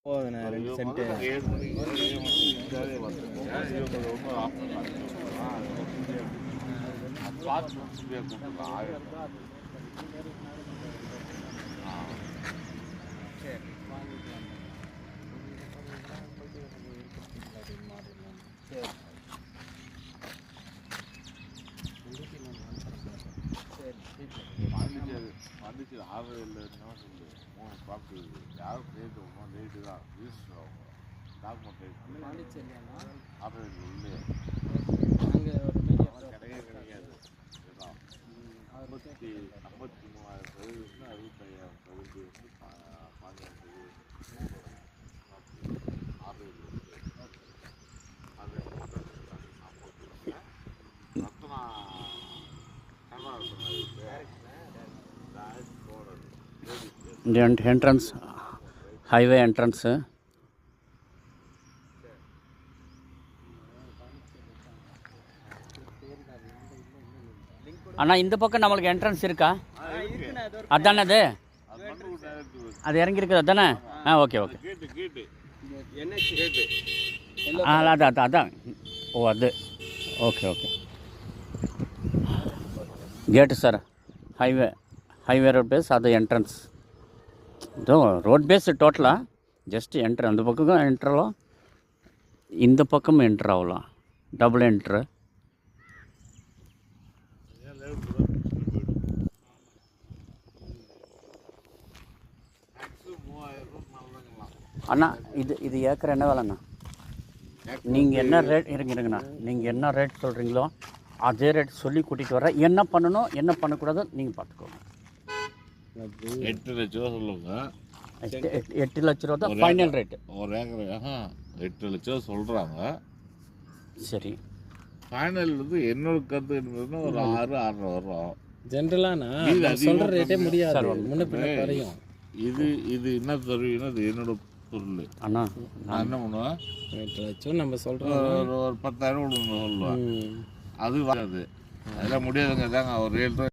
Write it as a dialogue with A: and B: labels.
A: போகுதுண்ணே 2 cent.
B: வந்துச்சு order இல்லைன்னா சொல்லு 3 ப்ராப்பர்ட்டி யாரும் ரேட்டு ஒன்றும் ரேட்டு தான் ரிஜிஸ்டர் ஆகும் டாக்குமெண்ட் ஆர்டர் இல்லை கிடையாது இதுதான் 53,000 சதவீதம் 65,000 சதவீதம் பாஞ்சாயிரத்து ஆர்டர் இல்லை அது ரத்னா
C: ఎంట్రన్స్ హైవే ఎంట్రన్స్ அண்ணா இந்த பக்கம் நம்மளுக்கு என்ட்ரன்ஸ் இருக்கா? அதானே அது இறங்கியிருக்குது அதானே? ஓகே ஓகே அதான் அதான் ஓ அது ஓகே ஓகே கேட்டு சார் ஹைவே ரோட் பேஸ் அது என்ட்ரன்ஸ் இதோ ரோட் பேஸ் டோட்டலாக ஜஸ்ட் என்ட்ரு அந்த பக்கம் என்ட்ரலாம் இந்த பக்கம் என்ட்ரு ஆகலாம் டபுள் என்ட்ரு. அண்ணா இது ஏக்கர் என்ன வேலைண்ணா? நீங்கள் என்ன ரேட் இருங்கண்ணா நீங்கள் என்ன ரேட் சொல்கிறீங்களோ அதே ரேட் சொல்லி கூட்டிகிட்டு வரேன். என்ன பண்ணணும் என்ன பண்ணக்கூடாது நீங்கள் பார்த்துக்கோங்க.
B: 8 லட்ச ரூபா சொல்லுங்க.
C: 8 லட்ச ரூபா தான் ஃபைனல் ரேட்டு.
B: ஒரு ஏக்கர் 8 லட்ச ரூபா சொல்கிறாங்க. சரி ஃபைனல் வந்து என்னோட கருத்து என்பதுன்னா ஒரு 6-6.5 வரும்.
D: ஜென்ரலானா சொல்கிற ரேட்டே முடியாது முன்ன பின்ன குறையும்.
B: இது என்ன தருவீங்கன்னா இது என்னோட பொருள்.
C: அண்ணா
B: நான் என்ன பண்ணுவேன்
D: 8 லட்சம் நம்ம சொல்கிறோம்
B: ஒரு 10,000 சொல்லுவேன். அது வராது அதெல்லாம் முடியாதுங்க தாங்க ஒரு 7 ரூபா